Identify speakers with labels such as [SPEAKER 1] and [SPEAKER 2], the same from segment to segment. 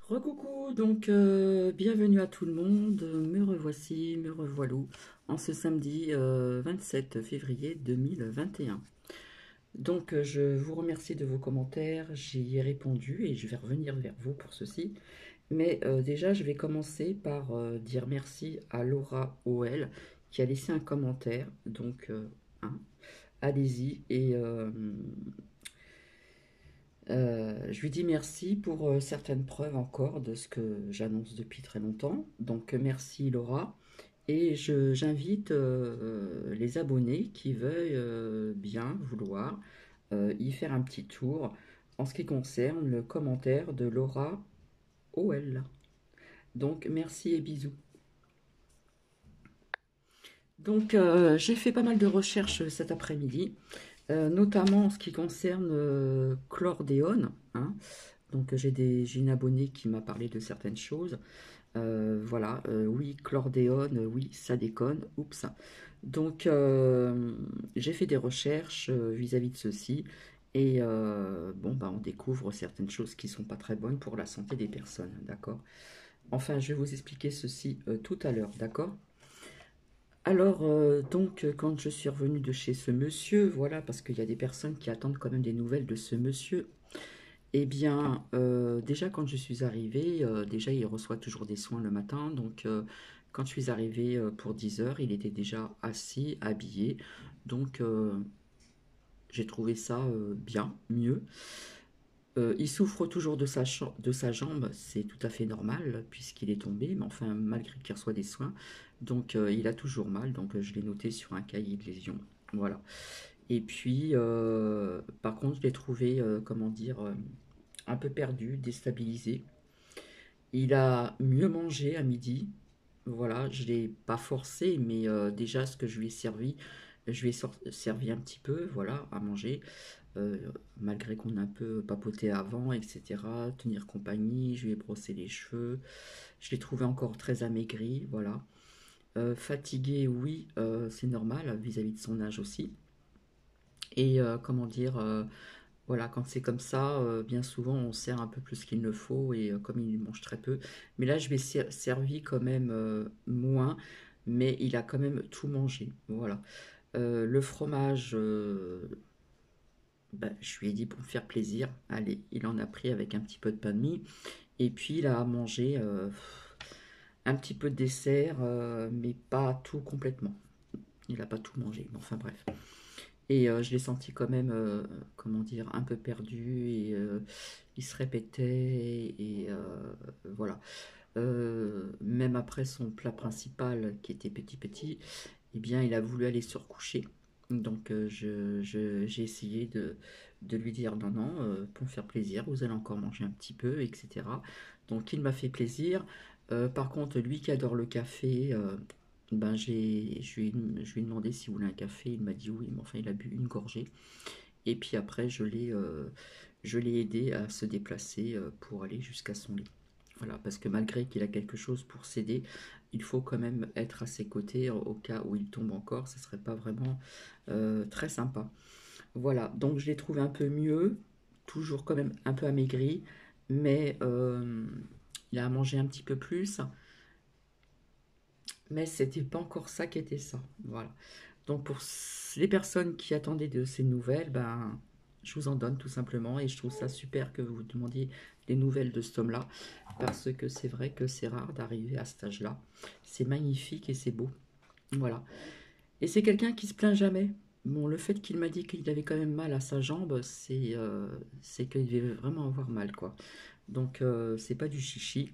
[SPEAKER 1] Recoucou, donc bienvenue à tout le monde, me revoici, me revoilou, en ce samedi 27 février 2021. Donc je vous remercie de vos commentaires, j'y ai répondu et je vais revenir vers vous pour ceci. Mais déjà je vais commencer par dire merci à Laura OL qui a laissé un commentaire, donc hein, allez-y je lui dis merci pour certaines preuves encore de ce que j'annonce depuis très longtemps. Donc merci Laura. Et j'invite les abonnés qui veuillent bien vouloir y faire un petit tour en ce qui concerne le commentaire de Laura OL. Donc merci et bisous. Donc j'ai fait pas mal de recherches cet après-midi, notamment en ce qui concerne chlordéone, hein. Donc j'ai une abonnée qui m'a parlé de certaines choses. Voilà, oui, chlordéone, oui, ça déconne, oups. Donc j'ai fait des recherches vis-à-vis de ceci. Et bon, bah, on découvre certaines choses qui sont pas très bonnes pour la santé des personnes, d'accord? Enfin, je vais vous expliquer ceci tout à l'heure, d'accord? Alors, quand je suis revenue de chez ce monsieur, voilà, parce qu'il y a des personnes qui attendent quand même des nouvelles de ce monsieur. Eh bien, déjà quand je suis arrivée, déjà il reçoit toujours des soins le matin, donc quand je suis arrivée pour 10 heures, il était déjà assis, habillé, donc j'ai trouvé ça bien, mieux. Il souffre toujours de sa jambe, c'est tout à fait normal puisqu'il est tombé, mais enfin malgré qu'il reçoit des soins, donc il a toujours mal, donc je l'ai noté sur un cahier de lésion, voilà. Et puis, par contre, je l'ai trouvé, comment dire, un peu perdu, déstabilisé. Il a mieux mangé à midi. Voilà, je ne l'ai pas forcé, mais déjà ce que je lui ai servi, je lui ai servi un petit peu, voilà, à manger, euh, malgré qu'on a un peu papoté avant, etc. Tenir compagnie, je lui ai brossé les cheveux. Je l'ai trouvé encore très amaigri, voilà. Fatigué, oui, c'est normal vis-à-vis de son âge aussi. Et comment dire, voilà, quand c'est comme ça, bien souvent on sert un peu plus qu'il ne faut et comme il mange très peu. Mais là, je vais servi quand même moins, mais il a quand même tout mangé. Voilà. Le fromage, bah, je lui ai dit pour me faire plaisir. Allez, il en a pris avec un petit peu de pain de mie. Et puis il a mangé un petit peu de dessert, mais pas tout complètement. Il n'a pas tout mangé. Bon, enfin bref. Et je l'ai senti quand même, comment dire, un peu perdu et il se répétait et voilà. Même après son plat principal qui était petit petit, eh bien il a voulu aller se recoucher. Donc j'ai essayé de lui dire non, non, pour me faire plaisir, vous allez encore manger un petit peu, etc. Donc il m'a fait plaisir. Par contre, lui qui adore le café, ben je lui ai demandé s'il voulait un café, il m'a dit oui, mais enfin il a bu une gorgée. Et puis après, je l'ai aidé à se déplacer pour aller jusqu'à son lit. Voilà, parce que malgré qu'il a quelque chose pour s'aider, il faut quand même être à ses côtés au cas où il tombe encore, ce serait pas vraiment très sympa. Voilà, donc je l'ai trouvé un peu mieux, toujours quand même un peu amaigri, mais il a mangé un petit peu plus, mais c'était pas encore ça qui était ça. Voilà. Donc pour les personnes qui attendaient de ces nouvelles, ben je vous en donne tout simplement et je trouve ça super que vous demandiez des nouvelles de cet homme-là parce que c'est vrai que c'est rare d'arriver à cet âge-là. C'est magnifique et c'est beau. Voilà. Et c'est quelqu'un qui se plaint jamais. Bon, le fait qu'il m'a dit qu'il avait quand même mal à sa jambe, c'est qu'il devait vraiment avoir mal, quoi. Donc c'est pas du chichi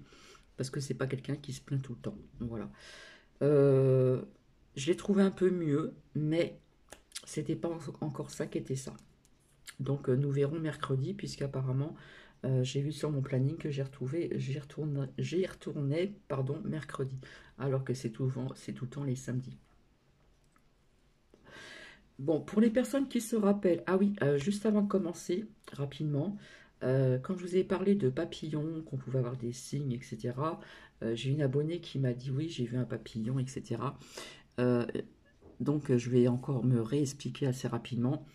[SPEAKER 1] parce que c'est pas quelqu'un qui se plaint tout le temps. Voilà. Euh, je l'ai trouvé un peu mieux, mais c'était pas encore ça qui était ça. Donc nous verrons mercredi, puisqu'apparemment j'ai vu sur mon planning que j'y retournais pardon, mercredi, alors que c'est tout le temps les samedis. Bon, pour les personnes qui se rappellent, ah oui, juste avant de commencer, rapidement, quand je vous ai parlé de papillons, qu'on pouvait avoir des signes, etc., j'ai une abonnée qui m'a dit oui, j'ai vu un papillon, etc. Euh, je vais encore me réexpliquer assez rapidement.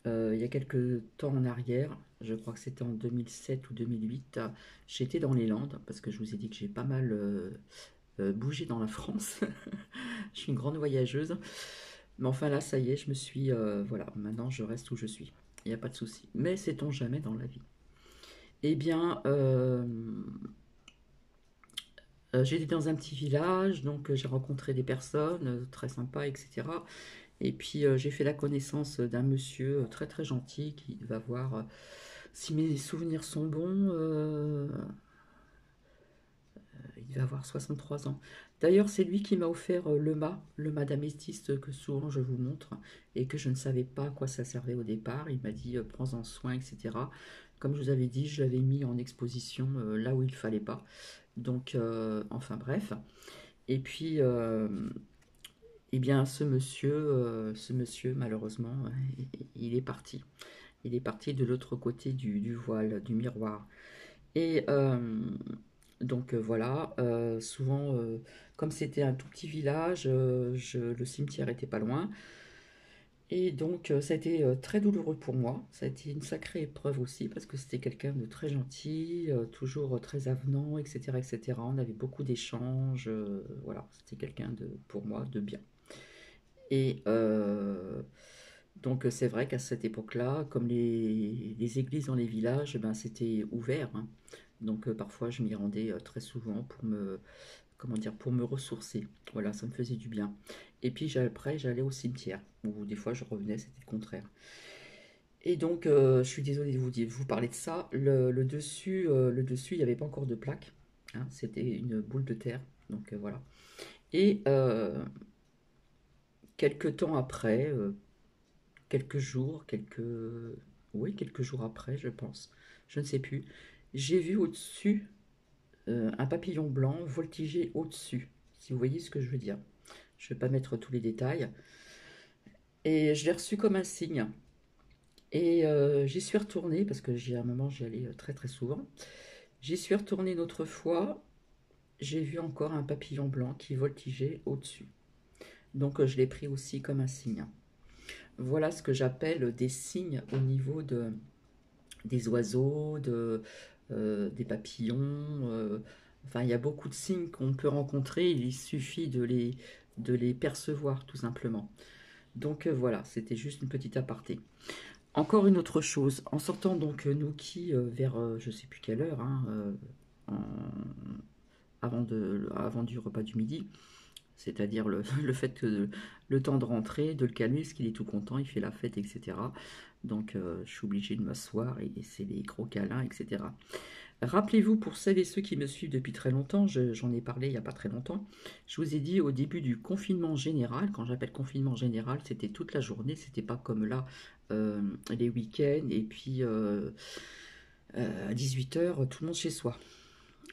[SPEAKER 1] Il y a quelques temps en arrière, je crois que c'était en 2007 ou 2008, j'étais dans les Landes, parce que je vous ai dit que j'ai pas mal bougé dans la France. Je suis une grande voyageuse. Mais enfin là, ça y est, je me suis... voilà, maintenant je reste où je suis. Il n'y a pas de souci. Mais sait-on jamais dans la vie. Eh bien, j'étais dans un petit village, donc j'ai rencontré des personnes très sympas, etc. Et puis j'ai fait la connaissance d'un monsieur très très gentil qui va voir, si mes souvenirs sont bons, il va avoir 63 ans. D'ailleurs, c'est lui qui m'a offert le mât d'améthyste que souvent je vous montre et que je ne savais pas à quoi ça servait au départ. Il m'a dit prends-en soin, etc. Comme je vous avais dit, je l'avais mis en exposition là où il fallait pas. Donc, enfin bref. Et puis, eh bien, ce monsieur, malheureusement, il est parti. Il est parti de l'autre côté du voile, du miroir. Et donc voilà, souvent, comme c'était un tout petit village, le cimetière était pas loin. Et donc ça a été très douloureux pour moi. Ça a été une sacrée épreuve aussi parce que c'était quelqu'un de très gentil, toujours très avenant, etc., etc. On avait beaucoup d'échanges. Voilà, c'était quelqu'un de, pour moi, de bien. Et donc c'est vrai qu'à cette époque-là, comme les églises dans les villages, ben, c'était ouvert, hein. Donc parfois je m'y rendais très souvent pour me, comment dire, pour me ressourcer. Voilà, ça me faisait du bien. Et puis après j'allais au cimetière, ou des fois je revenais, c'était le contraire. Et donc je suis désolée de vous parler de ça. Le dessus, il n'y avait pas encore de plaque, hein, c'était une boule de terre. Donc voilà. Et quelques temps après, quelques jours, oui, quelques jours après, je pense, je ne sais plus, j'ai vu au-dessus un papillon blanc voltiger au-dessus, si vous voyez ce que je veux dire. Je ne vais pas mettre tous les détails. Et je l'ai reçu comme un signe. Et j'y suis retournée, parce que j'ai à un moment j'y allais très très souvent. J'y suis retournée une autre fois, j'ai vu encore un papillon blanc qui voltigeait au-dessus. Donc je l'ai pris aussi comme un signe. Voilà ce que j'appelle des signes au niveau des oiseaux, des papillons. Enfin, il y a beaucoup de signes qu'on peut rencontrer, il suffit de les percevoir tout simplement. Donc voilà, c'était juste une petite aparté. Encore une autre chose, en sortant donc Nouki vers je sais plus quelle heure, hein, avant du repas du midi, c'est-à-dire le fait que le temps de rentrer, de le calmer, parce qu'il est tout content, il fait la fête, etc. Donc je suis obligée de m'asseoir et c'est les gros câlins, etc. Rappelez-vous, pour celles et ceux qui me suivent depuis très longtemps, j'en ai parlé il n'y a pas très longtemps, je vous ai dit au début du confinement général, quand j'appelle confinement général, c'était toute la journée, c'était pas comme là, les week-ends, et puis à 18 heures, tout le monde chez soi.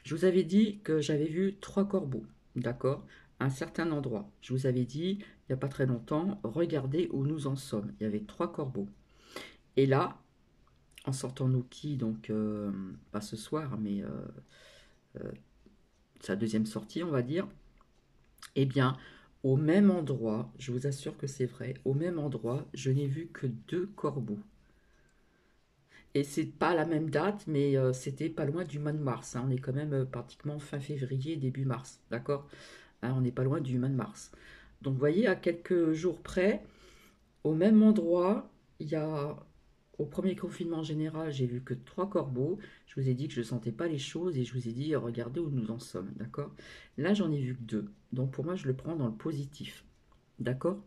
[SPEAKER 1] Je vous avais dit que j'avais vu 3 corbeaux, d'accord, à un certain endroit. Je vous avais dit, il n'y a pas très longtemps, regardez où nous en sommes. Il y avait 3 corbeaux. Et là, en sortant Nookie, donc pas ce soir, mais sa deuxième sortie, on va dire, eh bien, au même endroit, je vous assure que c'est vrai, au même endroit, je n'ai vu que 2 corbeaux. Et c'est pas la même date, mais c'était pas loin du mois de mars, hein. On est quand même pratiquement fin février, début mars, d'accord, hein, on n'est pas loin du mois de mars. Donc, vous voyez, à quelques jours près, au même endroit, il y a au premier confinement général, j'ai vu que 3 corbeaux. Je vous ai dit que je ne sentais pas les choses et je vous ai dit regardez où nous en sommes, d'accord. Là, j'en ai vu que 2. Donc pour moi, je le prends dans le positif, d'accord.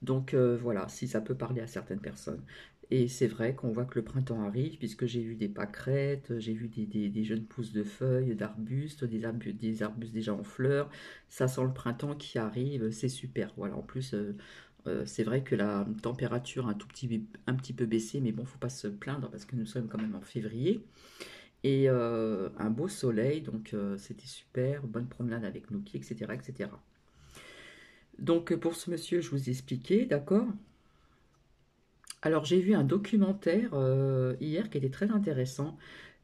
[SPEAKER 1] Donc voilà, si ça peut parler à certaines personnes. Et c'est vrai qu'on voit que le printemps arrive, puisque j'ai vu des pâquerettes, j'ai vu des jeunes pousses de feuilles, d'arbustes, des arbustes déjà en fleurs. Ça sent le printemps qui arrive, c'est super. Voilà, en plus, c'est vrai que la température a un petit peu baissé, mais bon, faut pas se plaindre parce que nous sommes quand même en février. Et un beau soleil, donc c'était super, bonne promenade avec Nookie, etc., etc. Donc pour ce monsieur, je vous ai expliqué, d'accord. Alors j'ai vu un documentaire hier qui était très intéressant.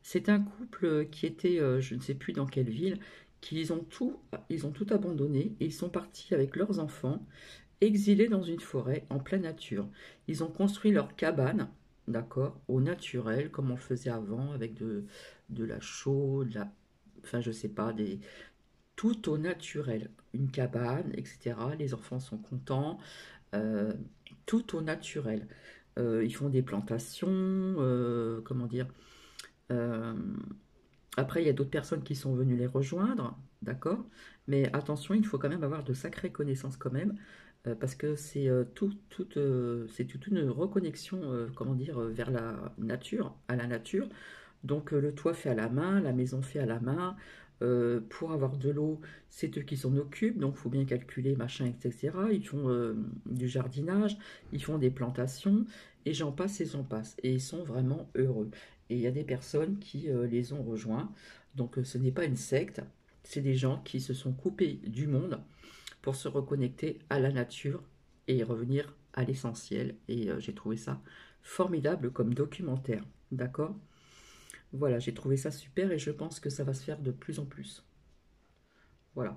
[SPEAKER 1] C'est un couple qui était, je ne sais plus dans quelle ville, ils ont tout abandonné et ils sont partis avec leurs enfants, exilés dans une forêt en pleine nature. Ils ont construit leur cabane d'accord, au naturel, comme on le faisait avant, avec de la chaux, enfin je sais pas, tout au naturel. Une cabane, etc. Les enfants sont contents, euh, tout au naturel. Ils font des plantations, comment dire. euh, Après, il y a d'autres personnes qui sont venues les rejoindre, d'accord? Mais attention, il faut quand même avoir de sacrées connaissances quand même, parce que c'est toute une reconnexion, comment dire, vers la nature, à la nature. Donc le toit fait à la main, la maison fait à la main. Pour avoir de l'eau, c'est eux qui s'en occupent, donc il faut bien calculer, machin, etc. Ils font du jardinage, ils font des plantations, et j'en passe et j'en passe. Et ils sont vraiment heureux. Et il y a des personnes qui les ont rejoints. Donc ce n'est pas une secte, c'est des gens qui se sont coupés du monde pour se reconnecter à la nature et revenir à l'essentiel. Et j'ai trouvé ça formidable comme documentaire. D'accord? Voilà, j'ai trouvé ça super et je pense que ça va se faire de plus en plus. Voilà.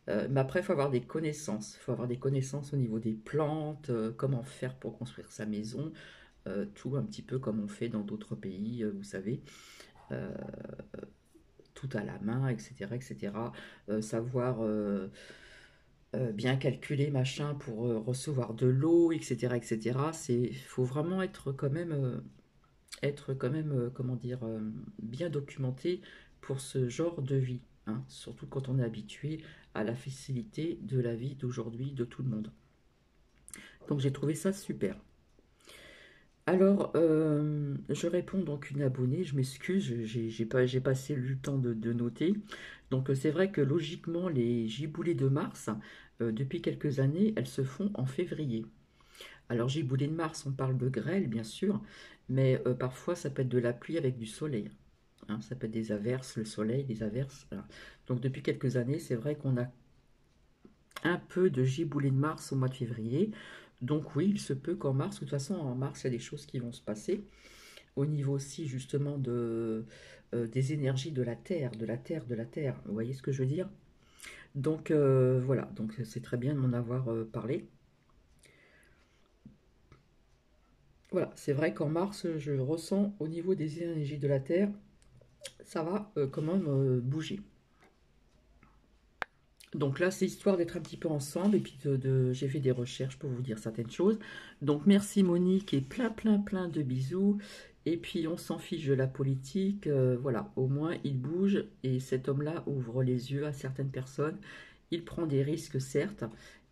[SPEAKER 1] Mais après, il faut avoir des connaissances. Il faut avoir des connaissances au niveau des plantes, comment faire pour construire sa maison, tout un petit peu comme on fait dans d'autres pays, vous savez, euh, tout à la main, etc., etc. Savoir bien calculer, machin, pour recevoir de l'eau, etc., etc. Il faut vraiment être quand même, comment dire, bien documenté pour ce genre de vie, hein, surtout quand on est habitué à la facilité de la vie d'aujourd'hui de tout le monde. Donc j'ai trouvé ça super. Alors, je réponds donc une abonnée, je m'excuse, j'ai pas assez eu le temps de noter. Donc c'est vrai que logiquement, les giboulées de mars, depuis quelques années, elles se font en février. Alors giboulées de mars, on parle de grêle, bien sûr, mais parfois ça peut être de la pluie avec du soleil. Hein, ça peut être des averses, le soleil, des averses. Voilà. Donc depuis quelques années, c'est vrai qu'on a un peu de giboulée de mars au mois de février. Donc oui, il se peut qu'en mars, de toute façon en mars, il y a des choses qui vont se passer. Au niveau aussi justement des énergies de la Terre, de la Terre, de la Terre. Vous voyez ce que je veux dire? Donc voilà, donc c'est très bien de m'en avoir parlé. Voilà, c'est vrai qu'en mars, je ressens au niveau des énergies de la Terre, ça va quand même bouger. Donc là, c'est histoire d'être un petit peu ensemble et puis j'ai fait des recherches pour vous dire certaines choses. Donc merci Monique et plein plein plein de bisous. Et puis on s'en fiche de la politique, voilà, au moins il bouge et cet homme-là ouvre les yeux à certaines personnes. Il prend des risques certes.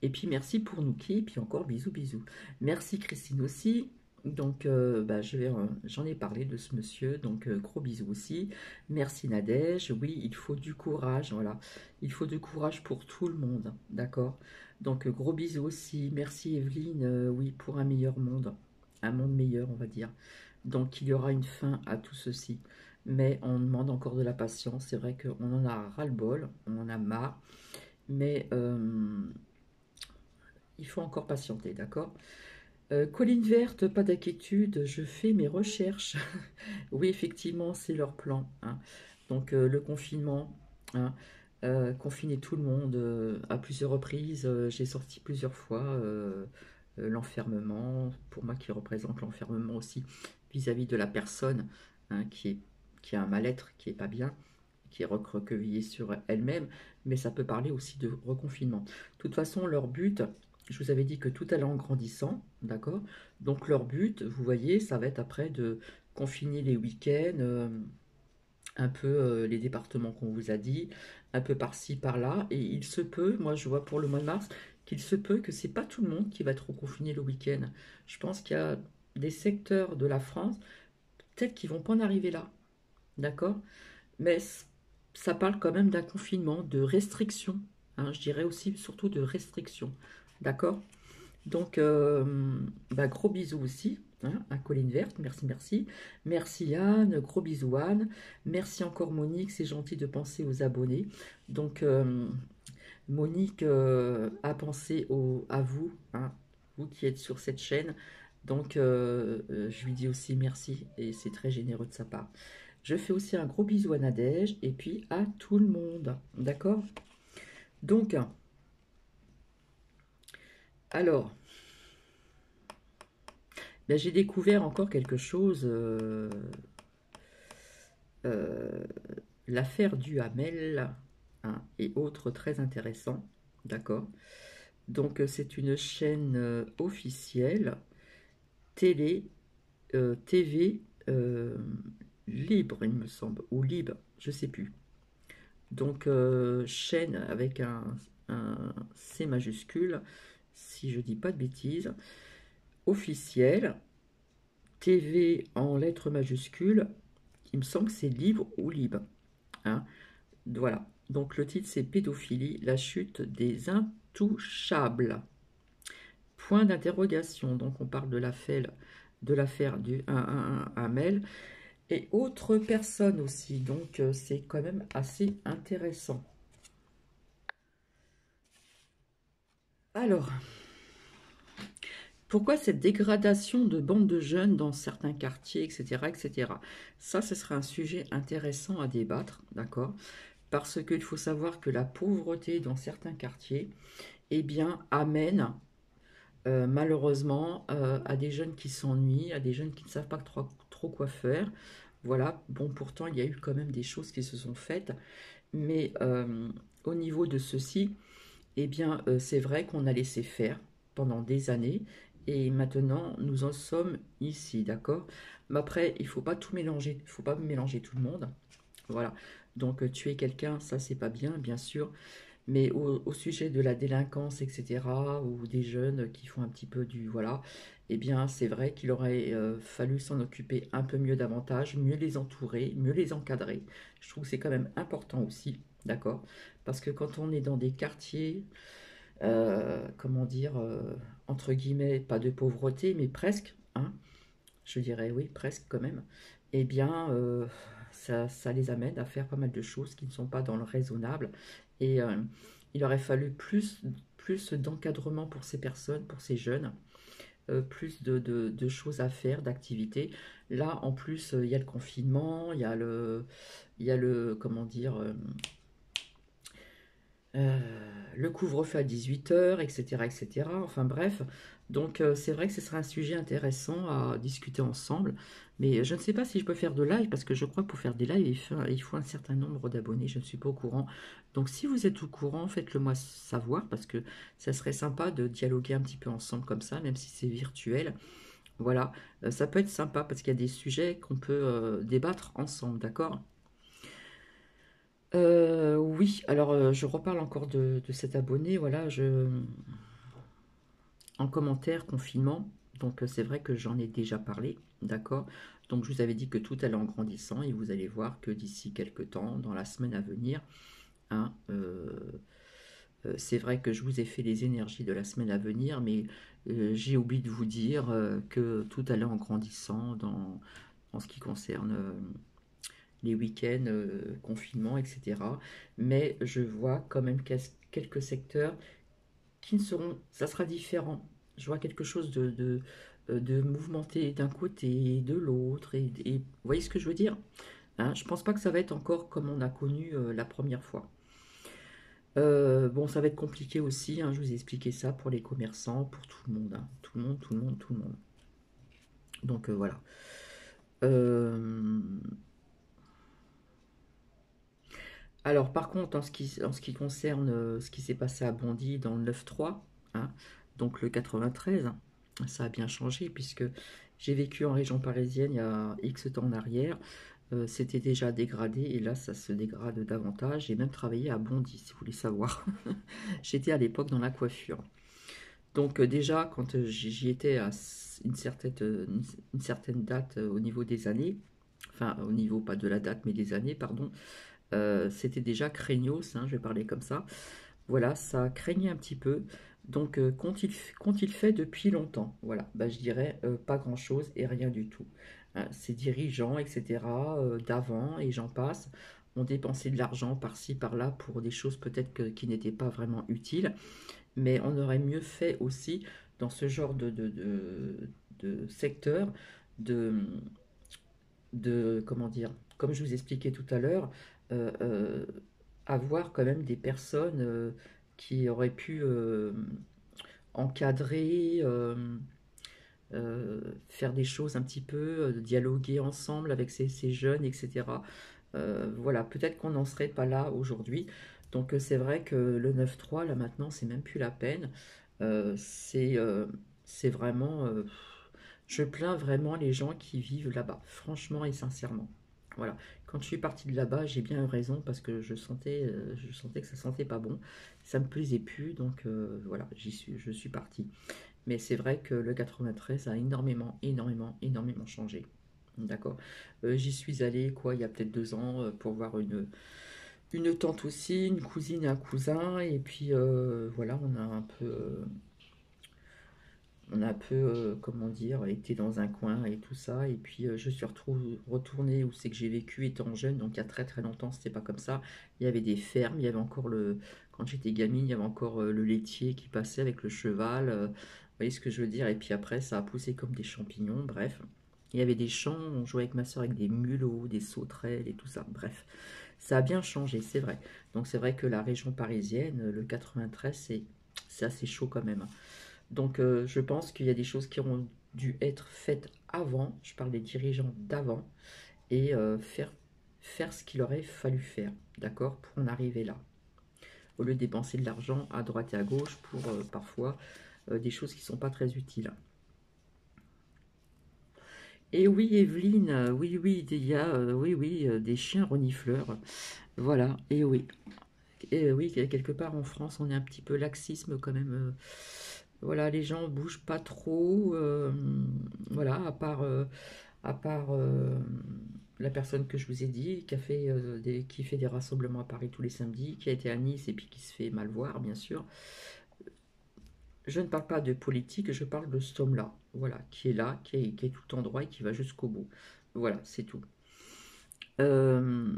[SPEAKER 1] Et puis merci pour Nouki et puis encore bisous bisous. Merci Christine aussi. Donc bah, j'en ai parlé de ce monsieur, donc gros bisous aussi. Merci Nadège. Oui, il faut du courage, voilà. Il faut du courage pour tout le monde, d'accord? Donc gros bisous aussi. Merci Evelyne, oui, pour un monde meilleur, on va dire. Donc il y aura une fin à tout ceci. Mais on demande encore de la patience. C'est vrai qu'on en a ras-le-bol, on en a marre. Mais il faut encore patienter, d'accord? Colline verte, pas d'inquiétude, je fais mes recherches. Oui, effectivement, c'est leur plan, hein. Donc le confinement, hein, confiner tout le monde à plusieurs reprises. J'ai sorti plusieurs fois l'enfermement, pour moi qui représente l'enfermement aussi vis-à-vis de la personne, hein, qui a un mal-être, qui est pas bien, qui est recroquevillée sur elle-même, mais ça peut parler aussi de reconfinement. De toute façon, leur but, je vous avais dit que tout allait en grandissant, d'accord? Donc leur but, vous voyez, ça va être après de confiner les week-ends, un peu les départements qu'on vous a dit, un peu par-ci, par-là, et il se peut, moi je vois pour le mois de mars, qu'il se peut que c'est pas tout le monde qui va être confiné le week-end. Je pense qu'il y a des secteurs de la France, peut-être qu'ils vont pas en arriver là, d'accord? Mais ça parle quand même d'un confinement, de restriction, hein, je dirais aussi surtout de restriction, d'accord? Donc, bah, gros bisous aussi, hein, à Colline Verte, merci, merci. Merci Anne, gros bisous Anne. Merci encore Monique, c'est gentil de penser aux abonnés. Donc, Monique a pensé à vous, hein, vous qui êtes sur cette chaîne. Donc, je lui dis aussi merci et c'est très généreux de sa part. Je fais aussi un gros bisou à Nadège et puis à tout le monde, d'accord? Donc, alors, Ben, j'ai découvert encore quelque chose, euh, l'affaire du Hamel, hein, et autres très intéressant, d'accord? Donc c'est une chaîne officielle, télé, TV, libre, il me semble, ou libre, je sais plus. Donc chaîne avec un C majuscule, si je dis pas de bêtises, officielle, TV en lettres majuscules, il me semble que c'est libre ou libre, hein. Voilà. Donc le titre c'est Pédophilie, la chute des intouchables. Point d'interrogation. Donc on parle de l'affaire du 111 Hamel et autres personnes aussi. Donc c'est quand même assez intéressant. Alors, pourquoi cette dégradation de bandes de jeunes dans certains quartiers, etc., etc. Ça, ce sera un sujet intéressant à débattre, d'accord? Parce qu'il faut savoir que la pauvreté dans certains quartiers, eh bien, amène malheureusement à des jeunes qui s'ennuient, à des jeunes qui ne savent pas trop quoi faire. Voilà, bon, pourtant, il y a eu quand même des choses qui se sont faites, mais au niveau de ceci, eh bien, c'est vrai qu'on a laissé faire pendant des années, et maintenant, nous en sommes ici, d'accord? Mais après, il ne faut pas tout mélanger, il ne faut pas mélanger tout le monde, voilà. Donc, tuer quelqu'un, ça, c'est pas bien, bien sûr, mais au sujet de la délinquance, etc., ou des jeunes qui font un petit peu du... Voilà, eh bien, c'est vrai qu'il aurait fallu s'en occuper un peu mieux davantage, mieux les entourer, mieux les encadrer. Je trouve que c'est quand même important aussi, d'accord? Parce que quand on est dans des quartiers, comment dire, entre guillemets, pas de pauvreté, mais presque, hein, je dirais oui, presque quand même, eh bien, ça les amène à faire pas mal de choses qui ne sont pas dans le raisonnable. Et il aurait fallu plus d'encadrement pour ces personnes, pour ces jeunes, plus de choses à faire, d'activités. Là, en plus, il y a le confinement, il y a le comment dire, euh, le couvre-feu à 18 h, etc., etc. Enfin bref, donc c'est vrai que ce sera un sujet intéressant à discuter ensemble. Mais je ne sais pas si je peux faire de live, parce que je crois que pour faire des lives, il faut un certain nombre d'abonnés. Je ne suis pas au courant. Donc si vous êtes au courant, faites-le moi savoir, parce que ça serait sympa de dialoguer un petit peu ensemble comme ça, même si c'est virtuel. Voilà. Ça peut être sympa, parce qu'il y a des sujets qu'on peut débattre ensemble, d'accord? Oui, alors je reparle encore de cet abonné, voilà, en commentaire, confinement, donc c'est vrai que j'en ai déjà parlé, d'accord? Donc je vous avais dit que tout allait en grandissant et vous allez voir que d'ici quelques temps, dans la semaine à venir, hein, c'est vrai que je vous ai fait les énergies de la semaine à venir, mais j'ai oublié de vous dire que tout allait en grandissant en ce qui concerne les week-ends, confinement, etc. Mais je vois quand même quelques secteurs qui ne seront, ça sera différent. Je vois quelque chose de mouvementé d'un côté et de l'autre. Vous voyez ce que je veux dire, hein? Je pense pas que ça va être encore comme on a connu la première fois. Bon, ça va être compliqué aussi, hein, je vous ai expliqué ça pour les commerçants, pour tout le monde, hein. Tout le monde, tout le monde, tout le monde. Donc voilà. Euh, Alors, par contre, en ce qui concerne ce qui s'est passé à Bondy dans le 9-3, hein, donc le 93, ça a bien changé puisque j'ai vécu en région parisienne il y a X temps en arrière. C'était déjà dégradé et là, ça se dégrade davantage. J'ai même travaillé à Bondy, si vous voulez savoir. J'étais à l'époque dans la coiffure. Donc, déjà, quand j'y étais à une certaine date au niveau des années, enfin, au niveau pas de la date, mais des années, pardon, c'était déjà craignos, hein, je vais parler comme ça. Voilà, ça craignait un petit peu. Donc, qu'ont-ils fait depuis longtemps? Voilà, bah, je dirais pas grand-chose et rien du tout, hein. Ces dirigeants, etc., d'avant et j'en passe, ont dépensé de l'argent par-ci, par-là pour des choses peut-être qui n'étaient pas vraiment utiles, mais on aurait mieux fait aussi dans ce genre de secteur de, comment dire, comme je vous expliquais tout à l'heure, euh, euh, avoir quand même des personnes qui auraient pu encadrer, faire des choses un petit peu, dialoguer ensemble avec ces jeunes, etc. Voilà, peut-être qu'on n'en serait pas là aujourd'hui. Donc c'est vrai que le 9-3, là maintenant, c'est même plus la peine. Euh, c'est euh, c'est vraiment... je plains vraiment les gens qui vivent là-bas, franchement et sincèrement. Voilà. Quand je suis partie de là-bas, j'ai bien eu raison parce que je sentais que ça sentait pas bon. Ça me plaisait plus, donc voilà, je suis partie. Mais c'est vrai que le 93 a énormément, énormément, énormément changé. D'accord. J'y suis allée, quoi, il y a peut-être 2 ans, pour voir une tante aussi, une cousine et un cousin. Et puis, voilà, on a un peu, comment dire, été dans un coin et tout ça. Et puis, je suis retournée où c'est que j'ai vécu étant jeune. Donc, il y a très, très longtemps, c'était pas comme ça. Il y avait des fermes, il y avait encore quand j'étais gamine, il y avait encore le laitier qui passait avec le cheval. Vous voyez ce que je veux dire? Et puis après, ça a poussé comme des champignons, bref. Il y avait des champs, on jouait avec ma soeur avec des mulots, des sauterelles et tout ça. Bref, ça a bien changé, c'est vrai. Donc c'est vrai que la région parisienne, le 93, c'est assez chaud quand même. Donc je pense qu'il y a des choses qui auront dû être faites avant, je parle des dirigeants d'avant, et faire ce qu'il aurait fallu faire, d'accord, pour en arriver là. Au lieu de dépenser de l'argent à droite et à gauche pour parfois des choses qui ne sont pas très utiles. Et oui, Evelyne, oui, oui, il y a oui, oui, des chiens renifleurs. Voilà, et oui. Et oui, quelque part en France, on est un petit peu laxisme quand même. Voilà, les gens bougent pas trop. Voilà, à part la personne que je vous ai dit, qui fait des rassemblements à Paris tous les samedis, qui a été à Nice et puis qui se fait mal voir, bien sûr. Je ne parle pas de politique, je parle de cet homme-là, voilà, qui est là, qui est tout endroit et qui va jusqu'au bout. Voilà, c'est tout. Euh,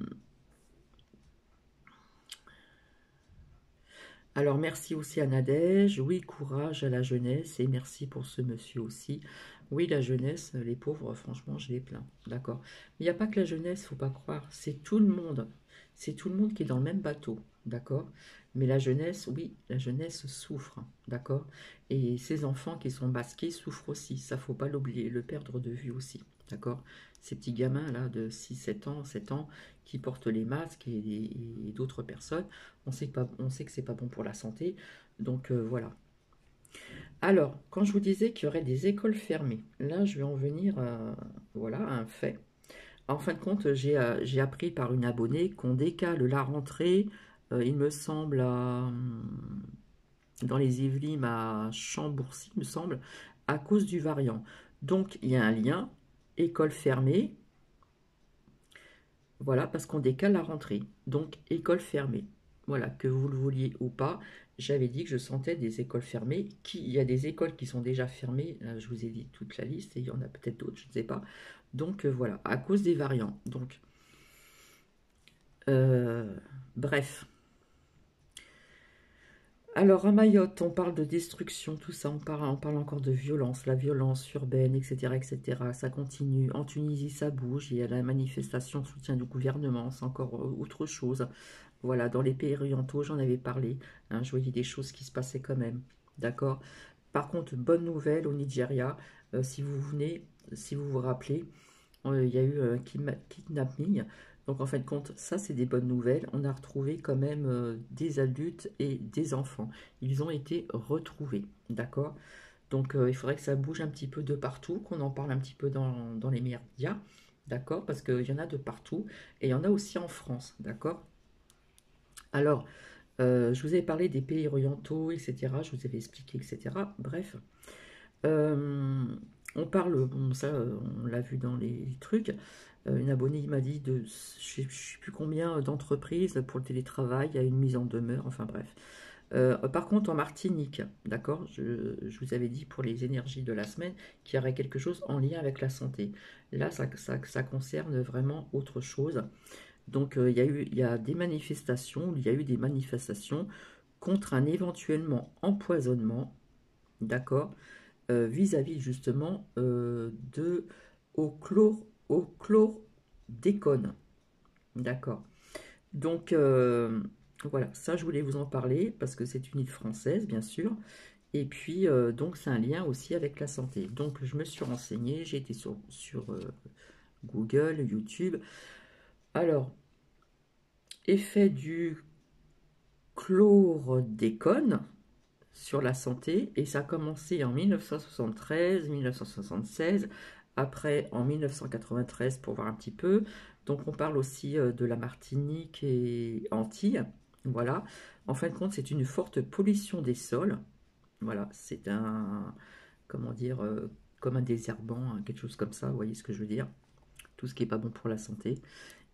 [SPEAKER 1] alors merci aussi à Nadège, oui, courage à la jeunesse et merci pour ce monsieur aussi. Oui, la jeunesse, les pauvres, franchement, je les plains, d'accord. Mais il n'y a pas que la jeunesse, faut pas croire, c'est tout le monde. C'est tout le monde qui est dans le même bateau, d'accord. Mais la jeunesse, oui, la jeunesse souffre, d'accord. Et ces enfants qui sont masqués souffrent aussi, ça faut pas l'oublier, le perdre de vue aussi, d'accord. Ces petits gamins là de 7 ans, qui portent les masques et d'autres personnes. On sait que c'est pas bon pour la santé, donc voilà. Alors, quand je vous disais qu'il y aurait des écoles fermées, là je vais en venir voilà, à un fait. En fin de compte, j'ai appris par une abonnée qu'on décale la rentrée, il me semble, dans les Yvelines à Chambourcy, il me semble, à cause du variant. Donc il y a un lien, école fermée, voilà, parce qu'on décale la rentrée. Donc, école fermée. Voilà, que vous le vouliez ou pas, j'avais dit que je sentais des écoles fermées. Il y a des écoles qui sont déjà fermées, je vous ai dit toute la liste, et il y en a peut-être d'autres, je ne sais pas. Donc, voilà, à cause des variants. Donc, euh, bref. Alors, à Mayotte, on parle de destruction, tout ça, on parle encore de violence, la violence urbaine, etc., etc. Ça continue. En Tunisie, ça bouge. Il y a la manifestation de soutien du gouvernement, c'est encore autre chose. Voilà, dans les pays orientaux, j'en avais parlé, hein, je voyais des choses qui se passaient quand même. D'accord? Par contre, bonne nouvelle au Nigeria, si vous vous rappelez, il y a eu un kidnapping. Donc en fin de compte, ça c'est des bonnes nouvelles. On a retrouvé quand même des adultes et des enfants. Ils ont été retrouvés. D'accord? Donc il faudrait que ça bouge un petit peu de partout, qu'on en parle un petit peu dans les médias. D'accord? Parce qu'il y en a de partout. Et il y en a aussi en France. D'accord? Alors, je vous avais parlé des pays orientaux, etc. Je vous avais expliqué, etc. Bref, euh, on parle, bon, ça, on l'a vu dans les trucs. Une abonnée m'a dit je ne sais plus combien d'entreprises pour le télétravail, il y a une mise en demeure, enfin bref. Par contre, en Martinique, d'accord, je vous avais dit pour les énergies de la semaine qu'il y aurait quelque chose en lien avec la santé. Là, ça concerne vraiment autre chose. Donc il y a des manifestations, il y a eu des manifestations contre un éventuellement empoisonnement, d'accord, vis-à-vis justement au chlordécone, d'accord. Donc voilà, ça je voulais vous en parler parce que c'est une île française, bien sûr, Et puis, donc, c'est un lien aussi avec la santé. Donc, je me suis renseignée, j'ai été sur Google, YouTube. Alors, effet du chlordécone sur la santé, et ça a commencé en 1973, 1976, après en 1993 pour voir un petit peu. Donc on parle aussi de la Martinique et Antilles. Voilà. En fin de compte, c'est une forte pollution des sols. Voilà, c'est un, comment dire, comme un désherbant, hein, quelque chose comme ça, vous voyez ce que je veux dire? Tout ce qui n'est pas bon pour la santé.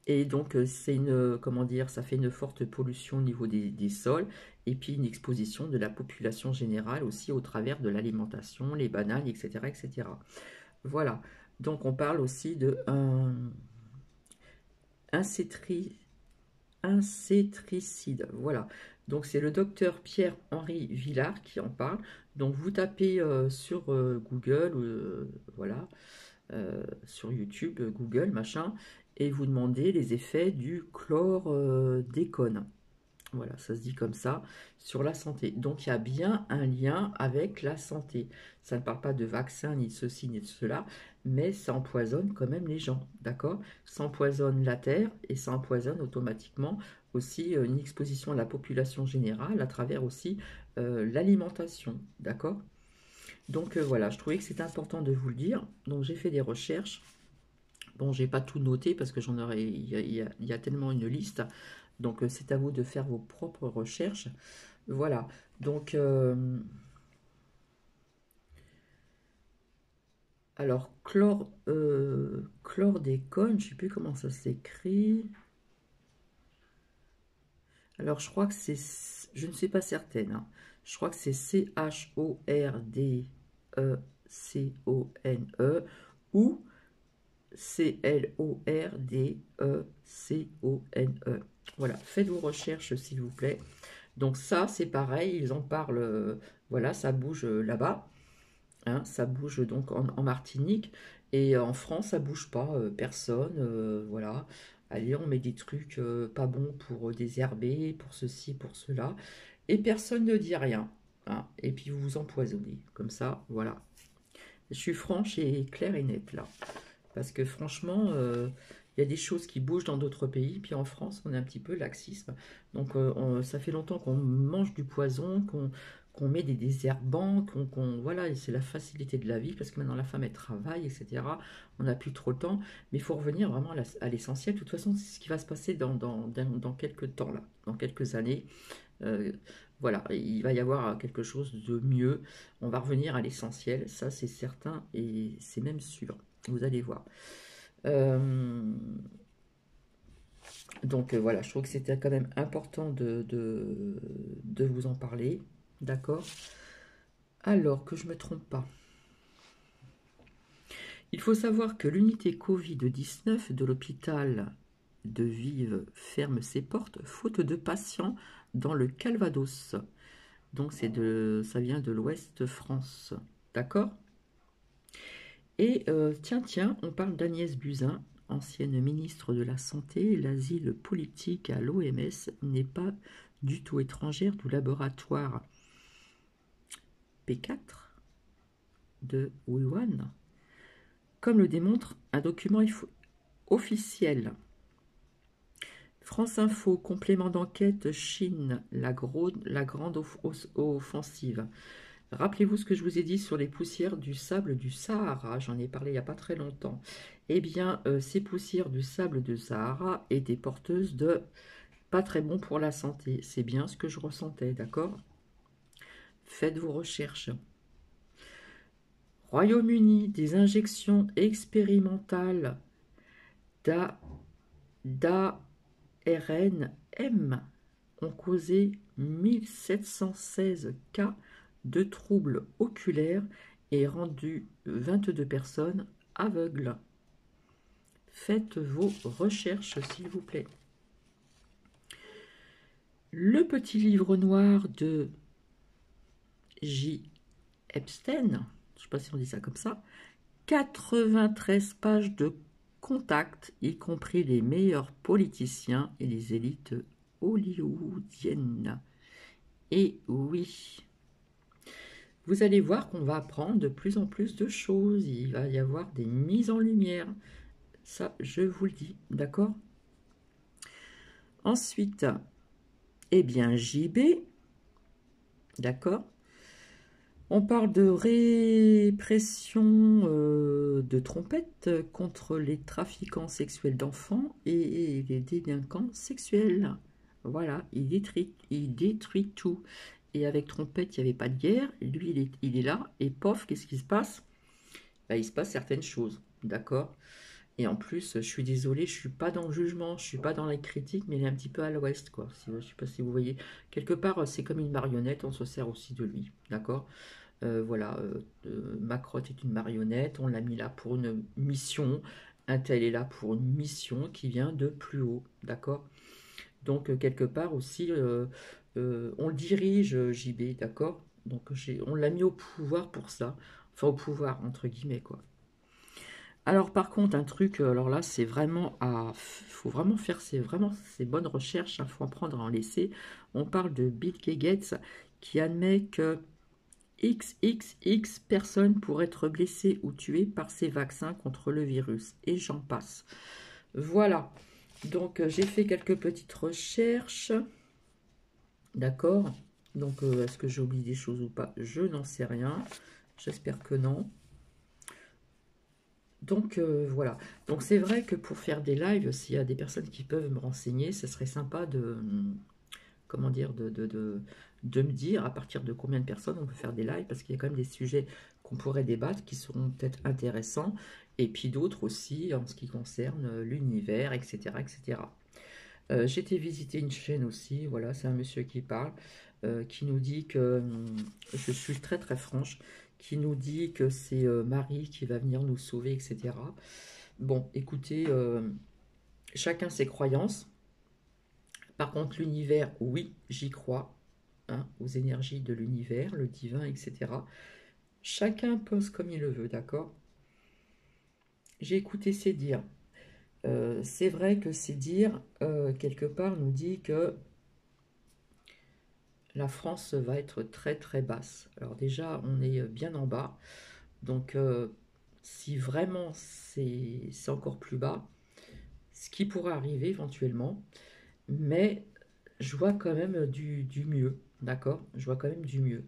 [SPEAKER 1] Et donc, c'est une, comment dire, ça fait une forte pollution au niveau des sols, et puis une exposition de la population générale aussi au travers de l'alimentation, les bananes, etc., etc. Voilà. Donc, on parle aussi de incétricide. Voilà. Donc, c'est le docteur Pierre-Henri Villard qui en parle. Donc, vous tapez sur Google, voilà, sur YouTube, Google, machin, et vous demandez les effets du chlordécone. Voilà, ça se dit comme ça, sur la santé. Donc il y a bien un lien avec la santé. Ça ne parle pas de vaccin, ni de ceci, ni de cela, mais ça empoisonne quand même les gens, d'accord? Ça empoisonne la terre et ça empoisonne automatiquement aussi une exposition à la population générale à travers aussi l'alimentation, d'accord? Donc voilà, je trouvais que c'était important de vous le dire. Donc j'ai fait des recherches. Bon, j'ai pas tout noté parce que j'en aurais, il y a tellement une liste. Donc c'est à vous de faire vos propres recherches. Voilà. Donc alors chlordécone, je sais plus comment ça s'écrit. Alors je crois que c'est, je ne suis pas certaine, hein. Je crois que c'est Chlordecone ou Clordecone. Voilà, faites vos recherches s'il vous plaît. Donc ça, c'est pareil, ils en parlent, voilà, ça bouge là-bas, hein, ça bouge donc en Martinique, et en France, ça bouge pas, personne, voilà. Allez, on met des trucs pas bons pour désherber, pour ceci, pour cela, et personne ne dit rien, hein, et puis vous vous empoisonnez, comme ça, voilà. Je suis franche et claire et nette là. Parce que franchement, il y a des choses qui bougent dans d'autres pays, puis en France, on est un petit peu laxisme. Donc, ça fait longtemps qu'on mange du poison, qu'on met des désherbants, voilà, et c'est la facilité de la vie, parce que maintenant la femme, elle travaille, etc. On n'a plus trop le temps, mais il faut revenir vraiment à l'essentiel. De toute façon, c'est ce qui va se passer dans quelques temps, là, dans quelques années. Euh, voilà, il va y avoir quelque chose de mieux. On va revenir à l'essentiel, ça c'est certain, et c'est même sûr. Vous allez voir. Euh, donc voilà, je trouve que c'était quand même important de vous en parler. D'accord? Alors que je ne me trompe pas. Il faut savoir que l'unité Covid-19 de l'hôpital de Vive ferme ses portes faute de patients dans le Calvados. Donc ça vient de l'Ouest France. D'accord? Et tiens, on parle d'Agnès Buzyn, ancienne ministre de la Santé. L'asile politique à l'OMS n'est pas du tout étrangère du laboratoire P4 de Wuhan, comme le démontre un document officiel. France Info, complément d'enquête, Chine, la grande offensive. Rappelez-vous ce que je vous ai dit sur les poussières du sable du Sahara, j'en ai parlé il n'y a pas très longtemps. Eh bien, ces poussières du sable du Sahara étaient porteuses de pas très bon pour la santé. C'est bien ce que je ressentais, d'accord? Faites vos recherches. Royaume-Uni, des injections expérimentales d'ARNM ont causé 1716 cas de troubles oculaires et rendu 22 personnes aveugles. Faites vos recherches, s'il vous plaît. Le petit livre noir de J. Epstein, je ne sais pas si on dit ça comme ça, 93 pages de contacts, y compris les meilleurs politiciens et les élites hollywoodiennes. Et oui, vous allez voir qu'on va apprendre de plus en plus de choses. Il va y avoir des mises en lumière. Ça, je vous le dis, d'accord? Ensuite, eh bien, JB, d'accord? On parle de répression de trompette contre les trafiquants sexuels d'enfants et les délinquants sexuels. Voilà, il détruit tout. Et avec trompette, il n'y avait pas de guerre. Lui, il est là. Et pof, qu'est-ce qui se passe? Ben, il se passe certaines choses. D'accord? Et en plus, je suis désolée, je suis pas dans le jugement, je suis pas dans la critique, mais il est un petit peu à l'ouest, quoi. Je sais pas si vous voyez. Quelque part, c'est comme une marionnette, on se sert aussi de lui. D'accord? Voilà, Macrotte est une marionnette, on l'a mis là pour une mission, un tel est là pour une mission qui vient de plus haut, d'accord? Donc quelque part aussi, on le dirige, JB, d'accord? Donc on l'a mis au pouvoir pour ça, enfin au pouvoir entre guillemets quoi. Alors par contre un truc, alors là c'est vraiment faut vraiment faire ces bonnes recherches, il faut en prendre à en laisser. On parle de Bill Gates qui admet que XXX personnes pourraient être blessées ou tuées par ces vaccins contre le virus. Et j'en passe. Voilà. Donc, j'ai fait quelques petites recherches. D'accord. Donc, est-ce que j'ai oublié des choses ou pas? Je n'en sais rien. J'espère que non. Donc, voilà. Donc, c'est vrai que pour faire des lives, s'il y a des personnes qui peuvent me renseigner, ce serait sympa de... comment dire, de me dire à partir de combien de personnes on peut faire des lives, parce qu'il y a quand même des sujets qu'on pourrait débattre qui seront peut-être intéressants, et puis d'autres aussi en ce qui concerne l'univers, etc. etc. J'ai été visiter une chaîne aussi, voilà, c'est un monsieur qui parle, qui nous dit que, je suis très très franche, qui nous dit que c'est Marie qui va venir nous sauver, etc. Bon, écoutez, chacun ses croyances. Par contre, l'univers, oui, j'y crois, hein, aux énergies de l'univers, le divin, etc. Chacun pense comme il le veut, d'accord? J'ai écouté ces dires. C'est vrai que ces dires, quelque part, nous dit que la France va être très très basse. Alors déjà, on est bien en bas. Donc, si vraiment c'est encore plus bas, ce qui pourrait arriver éventuellement, mais je vois quand même du mieux, d'accord? Je vois quand même du mieux.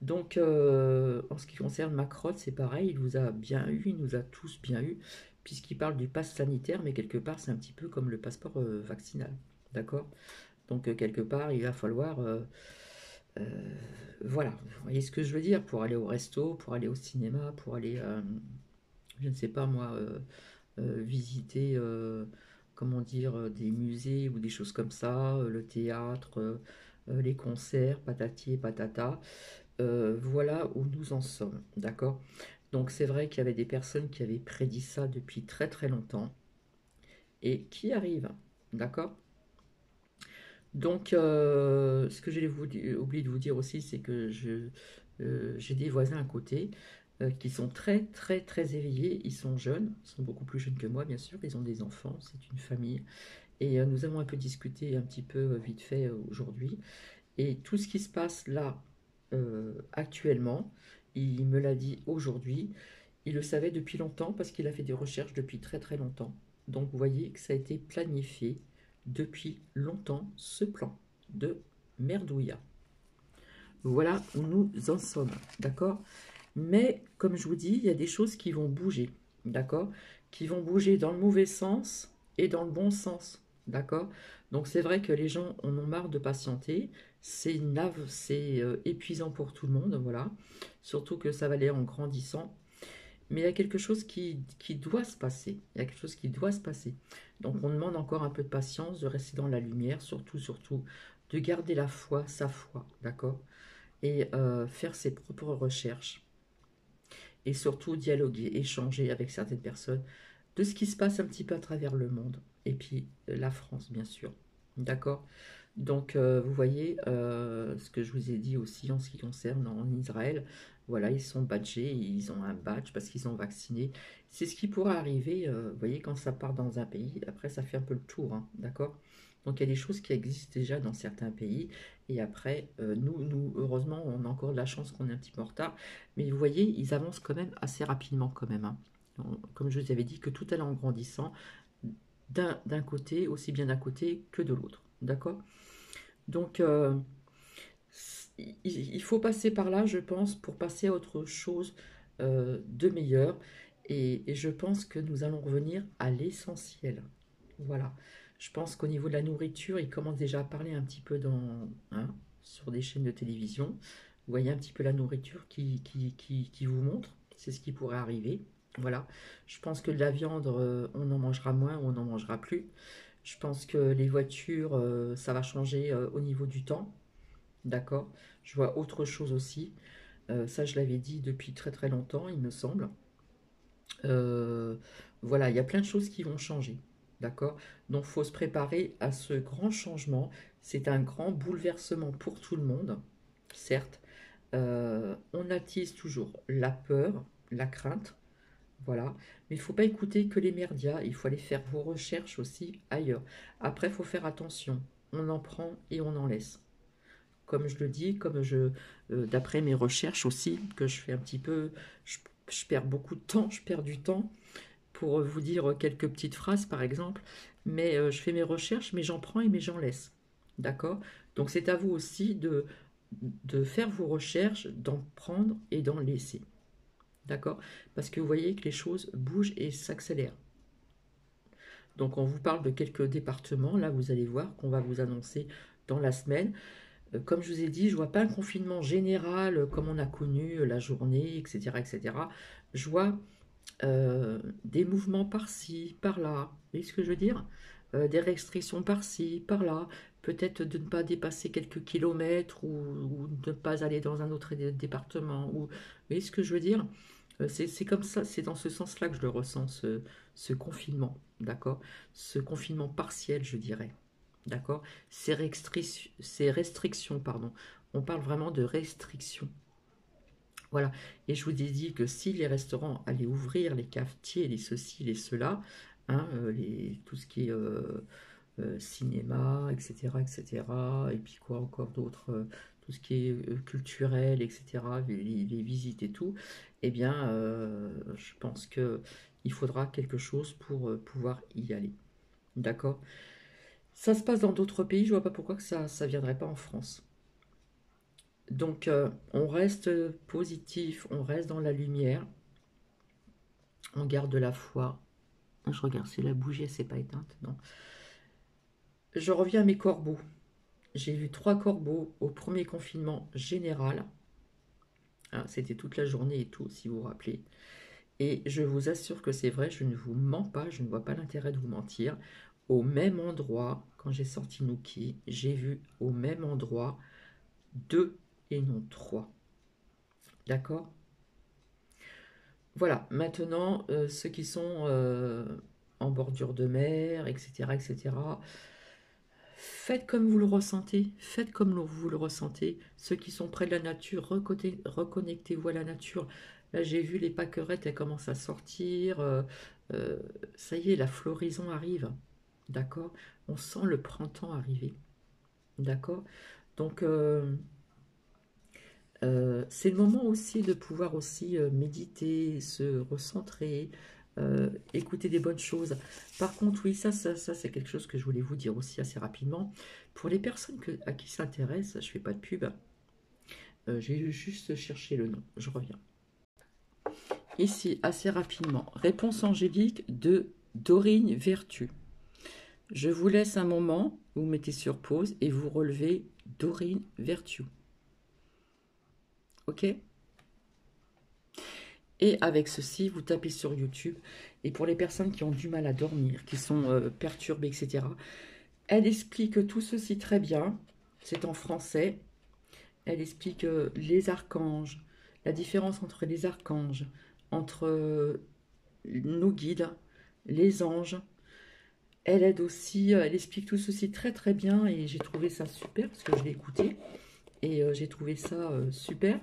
[SPEAKER 1] Donc, en ce qui concerne Macron, c'est pareil, il vous a bien eu, il nous a tous bien eu, puisqu'il parle du pass sanitaire, mais quelque part, c'est un petit peu comme le passeport vaccinal, d'accord? Donc, quelque part, il va falloir, euh, voilà, vous voyez ce que je veux dire, pour aller au resto, pour aller au cinéma, pour aller, je ne sais pas moi, visiter, comment dire, des musées ou des choses comme ça, le théâtre, les concerts, patati et patata. Voilà où nous en sommes, d'accord? Donc c'est vrai qu'il y avait des personnes qui avaient prédit ça depuis très très longtemps et qui arrivent, d'accord? Donc ce que j'ai oublié de vous dire aussi, c'est que j'ai des voisins à côté qui sont très très très éveillés, ils sont jeunes, ils sont beaucoup plus jeunes que moi bien sûr, ils ont des enfants, c'est une famille et nous avons un peu discuté un petit peu vite fait aujourd'hui et tout ce qui se passe là actuellement, il me l'a dit aujourd'hui. Il le savait depuis longtemps parce qu'il a fait des recherches depuis très très longtemps. Donc vous voyez que ça a été planifié depuis longtemps, ce plan de merdouilla. Voilà où nous en sommes, d'accord? Mais comme je vous dis, il y a des choses qui vont bouger, d'accord? Qui vont bouger dans le mauvais sens et dans le bon sens, d'accord? Donc c'est vrai que les gens en ont marre de patienter, c'est épuisant pour tout le monde, voilà. Surtout que ça va aller en grandissant. Mais il y a quelque chose qui doit se passer. Il y a quelque chose qui doit se passer. Donc on demande encore un peu de patience, de rester dans la lumière, surtout, surtout, de garder la foi, sa foi, d'accord? Et faire ses propres recherches. Et surtout dialoguer, échanger avec certaines personnes de ce qui se passe un petit peu à travers le monde. Et puis la France, bien sûr. D'accord? Donc, vous voyez ce que je vous ai dit aussi en ce qui concerne en Israël. Voilà, ils sont badgés, ils ont un badge parce qu'ils sont vaccinés. C'est ce qui pourrait arriver, vous voyez, quand ça part dans un pays. Après, ça fait un peu le tour, hein, d'accord? Donc il y a des choses qui existent déjà dans certains pays. Et après, nous, heureusement, on a encore de la chance qu'on est un petit peu en retard. Mais vous voyez, ils avancent quand même assez rapidement quand même, hein. Comme je vous avais dit, que tout allait en grandissant d'un côté, aussi bien d'un côté que de l'autre. D'accord? Donc, il faut passer par là, je pense, pour passer à autre chose de meilleur. Et je pense que nous allons revenir à l'essentiel. Voilà. Je pense qu'au niveau de la nourriture, ils commencent déjà à parler un petit peu hein, sur des chaînes de télévision. Vous voyez un petit peu la nourriture qui vous montre. C'est ce qui pourrait arriver. Voilà. Je pense que de la viande, on en mangera moins ou on n'en mangera plus. Je pense que les voitures, ça va changer au niveau du temps. D'accord? Je vois autre chose aussi. Ça, je l'avais dit depuis très très longtemps, il me semble. Euh, voilà, il y a plein de choses qui vont changer. D'accord? Donc, il faut se préparer à ce grand changement. C'est un grand bouleversement pour tout le monde, certes. On attise toujours la peur, la crainte. Voilà. Mais il ne faut pas écouter que les médias. Il faut aller faire vos recherches aussi ailleurs. Après, il faut faire attention. On en prend et on en laisse. Comme je le dis, d'après mes recherches aussi, que je fais un petit peu, je perds beaucoup de temps, je perds du temps pour vous dire quelques petites phrases par exemple, mais je fais mes recherches, mais j'en prends et mais j'en laisse. D'accord? Donc c'est à vous aussi de faire vos recherches, d'en prendre et d'en laisser. D'accord? Parce que vous voyez que les choses bougent et s'accélèrent. Donc on vous parle de quelques départements, là vous allez voir qu'on va vous annoncer dans la semaine. Comme je vous ai dit, je ne vois pas un confinement général comme on a connu la journée, etc., etc. Je vois des mouvements par-ci, par-là. Vous voyez ce que je veux dire? Des restrictions par-ci, par-là. Peut-être de ne pas dépasser quelques kilomètres ou de ne pas aller dans un autre département. Vous voyez ce que je veux dire? C'est comme ça, c'est dans ce sens-là que je le ressens, ce confinement. D'accord? Ce confinement partiel, je dirais. D'accord? Ces restrictions, pardon. On parle vraiment de restrictions. Voilà. Et je vous ai dit que si les restaurants allaient ouvrir, les cafetiers, les ceci, les cela, hein, tout ce qui est cinéma, etc., etc., et puis quoi encore d'autre, tout ce qui est culturel, etc., les visites et tout, eh bien, je pense que il faudra quelque chose pour pouvoir y aller. D'accord? Ça se passe dans d'autres pays, je vois pas pourquoi que ça ne viendrait pas en France. Donc, on reste positif, on reste dans la lumière, on garde la foi. Je regarde si la bougie, elle s'est pas éteinte, non. Je reviens à mes corbeaux. J'ai vu 3 corbeaux au premier confinement général. Ah, c'était toute la journée et tout, si vous vous rappelez. Et je vous assure que c'est vrai, je ne vous mens pas, je ne vois pas l'intérêt de vous mentir. Au même endroit, quand j'ai sorti Nuki, j'ai vu au même endroit 2 et non 3. D'accord? Voilà, maintenant, ceux qui sont en bordure de mer, etc., etc., faites comme vous le ressentez, faites comme vous le ressentez. Ceux qui sont près de la nature, reconnectez-vous à la nature. Là, j'ai vu les pâquerettes, elles commencent à sortir. Euh, Ça y est, la floraison arrive. D'accord? On sent le printemps arriver. D'accord? Donc, c'est le moment aussi de pouvoir aussi méditer, se recentrer, écouter des bonnes choses. Par contre, oui, ça c'est quelque chose que je voulais vous dire aussi assez rapidement. Pour les personnes à qui ça intéresse, je ne fais pas de pub, j'ai juste cherché le nom, je reviens. Ici, assez rapidement, réponse angélique de Dorine Vertu. Je vous laisse un moment, vous mettez sur pause et vous relevez Dorine Vertu. Ok? Et avec ceci, vous tapez sur YouTube. Et pour les personnes qui ont du mal à dormir, qui sont perturbées, etc., elle explique tout ceci très bien. C'est en français. Elle explique les archanges, la différence entre les archanges, entre nos guides, les anges. Elle aide aussi, elle explique tout ceci très très bien et j'ai trouvé ça super parce que je l'ai écouté et j'ai trouvé ça super.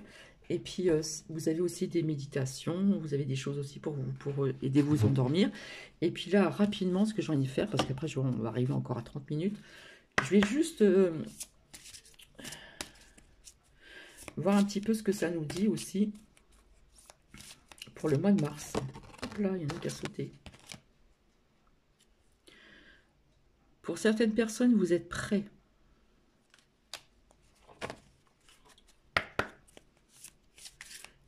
[SPEAKER 1] Et puis, vous avez aussi des méditations, vous avez des choses aussi pour aider vous à endormir. Et puis là, rapidement, ce que j'ai envie de faire, parce qu'après, on va arriver encore à 30 minutes, Je vais juste voir un petit peu ce que ça nous dit aussi pour le mois de mars. Hop là, il y en a qui a sauté. Pour certaines personnes, vous êtes prêts.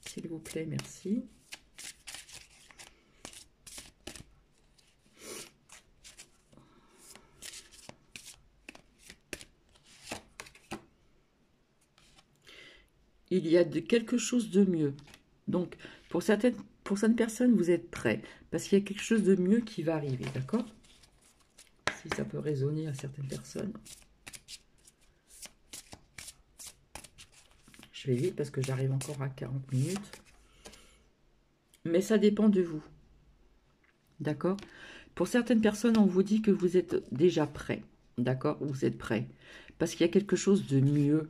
[SPEAKER 1] S'il vous plaît, merci. Il y a quelque chose de mieux. Donc, pour certaines personnes, vous êtes prêts. Parce qu'il y a quelque chose de mieux qui va arriver, d'accord? Si ça peut résonner à certaines personnes. Je vais vite parce que j'arrive encore à 40 minutes. Mais ça dépend de vous. D'accord? Pour certaines personnes, on vous dit que vous êtes déjà prêts. D'accord? Vous êtes prêts. Parce qu'il y a quelque chose de mieux.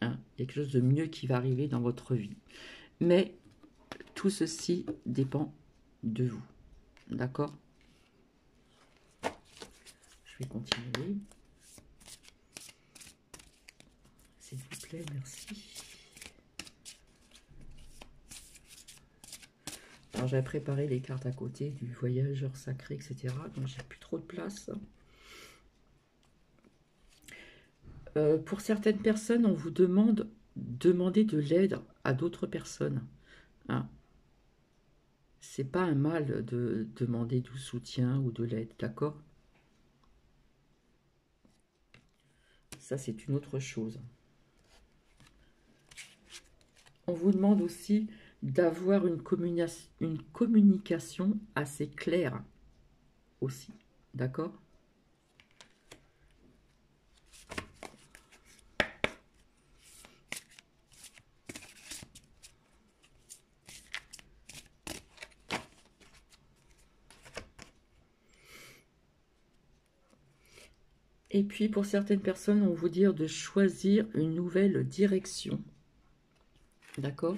[SPEAKER 1] Hein? Il y a quelque chose de mieux qui va arriver dans votre vie. Mais tout ceci dépend de vous. D'accord? Je vais continuer. S'il vous plaît, merci. Alors, j'avais préparé les cartes à côté du voyageur sacré, etc. Donc, j'ai plus trop de place. Pour certaines personnes, on vous demander de l'aide à d'autres personnes. Hein. C'est pas un mal de demander du soutien ou de l'aide, d'accord? Ça, c'est une autre chose. On vous demande aussi d'avoir une communication assez claire aussi, d'accord? Et puis, pour certaines personnes, on vous dit de choisir une nouvelle direction. D'accord?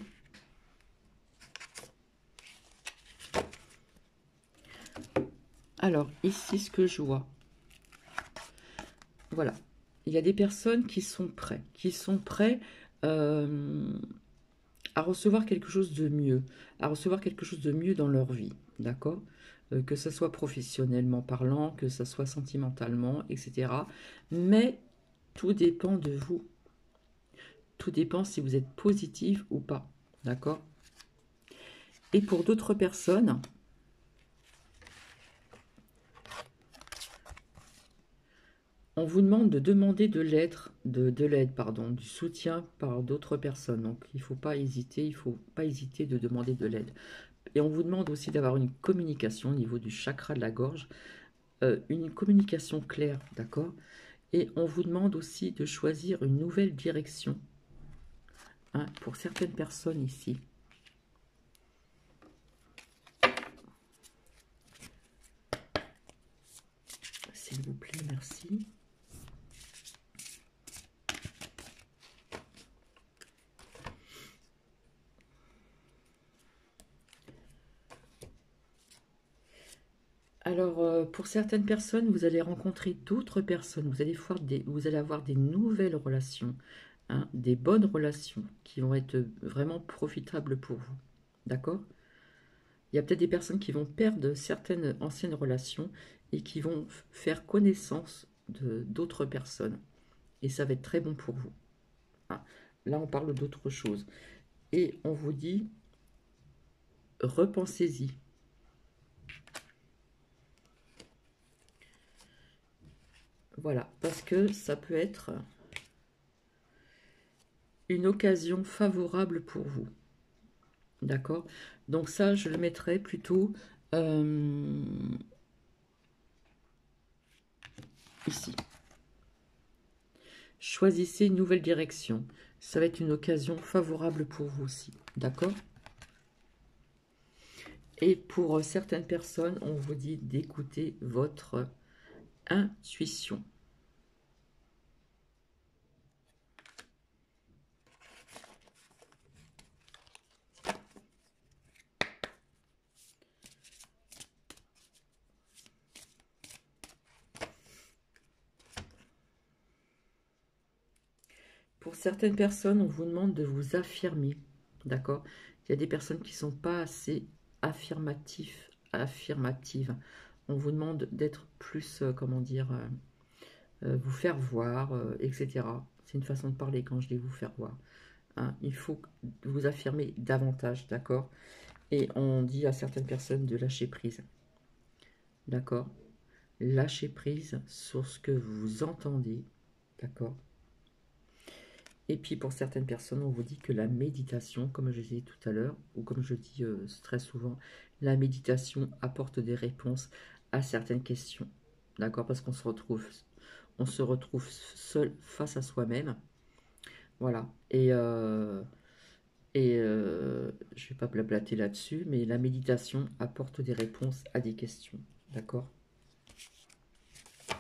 [SPEAKER 1] Alors, ici, ce que je vois. Voilà. Il y a des personnes qui sont prêtes. À recevoir quelque chose de mieux. À recevoir quelque chose de mieux dans leur vie. D'accord? Que ce soit professionnellement parlant, que ce soit sentimentalement, etc. Mais tout dépend de vous. Tout dépend si vous êtes positif ou pas. D'accord? Et pour d'autres personnes, on vous demande de demander de l'aide, du soutien par d'autres personnes. Donc, il ne faut pas hésiter, de demander de l'aide. Et on vous demande aussi d'avoir une communication au niveau du chakra de la gorge, une communication claire, d'accord? Et on vous demande aussi de choisir une nouvelle direction, hein, pour certaines personnes ici. S'il vous plaît, merci. Alors, pour certaines personnes, vous allez rencontrer d'autres personnes, vous allez avoir des nouvelles relations, hein, des bonnes relations qui vont être vraiment profitables pour vous. D'accord? Il y a peut-être des personnes qui vont perdre certaines anciennes relations et qui vont faire connaissance d'autres personnes. Et ça va être très bon pour vous. Ah, là, on parle d'autre chose. Et on vous dit, repensez-y. Voilà, parce que ça peut être une occasion favorable pour vous. D'accord? Donc ça, je le mettrai plutôt ici. Choisissez une nouvelle direction. Ça va être une occasion favorable pour vous aussi. D'accord? Et pour certaines personnes, on vous dit d'écouter votre intuition. Pour certaines personnes, on vous demande de vous affirmer, d'accord? Il y a des personnes qui ne sont pas assez affirmatives. On vous demande d'être plus, comment dire, vous faire voir, etc. C'est une façon de parler quand je dis vous faire voir. Hein. Il faut vous affirmer davantage, d'accord? Et on dit à certaines personnes de lâcher prise, d'accord? Lâcher prise sur ce que vous entendez, d'accord? Et puis pour certaines personnes, on vous dit que la méditation, comme je disais tout à l'heure, ou comme je dis très souvent, la méditation apporte des réponses à certaines questions. D'accord? Parce on se retrouve seul face à soi-même. Voilà. Je ne vais pas blablater là-dessus, mais la méditation apporte des réponses à des questions. D'accord?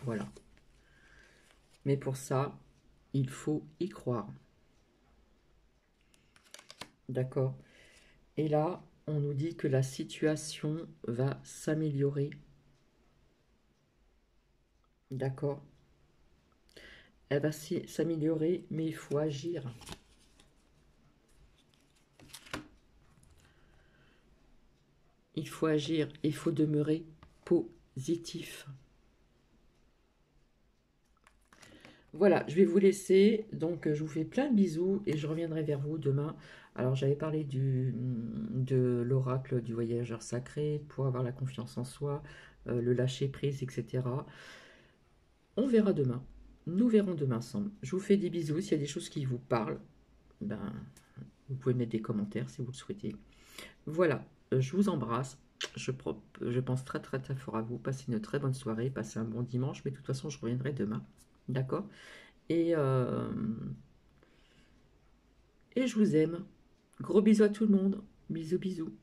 [SPEAKER 1] Voilà. Mais pour ça, il faut y croire. D'accord? Et là, on nous dit que la situation va s'améliorer. D'accord? Elle va s'améliorer, mais il faut agir. Il faut agir, il faut demeurer positif. Voilà, je vais vous laisser. Donc, je vous fais plein de bisous et je reviendrai vers vous demain. Alors, j'avais parlé de l'oracle du voyageur sacré pour avoir la confiance en soi, le lâcher prise, etc. On verra demain. Nous verrons demain ensemble. Je vous fais des bisous. S'il y a des choses qui vous parlent, ben, vous pouvez mettre des commentaires si vous le souhaitez. Voilà, je vous embrasse. Je pense très très très fort à vous. Passez une très bonne soirée, passez un bon dimanche. Mais de toute façon, je reviendrai demain. D'accord? Et, euh, et je vous aime. Gros bisous à tout le monde. Bisous bisous.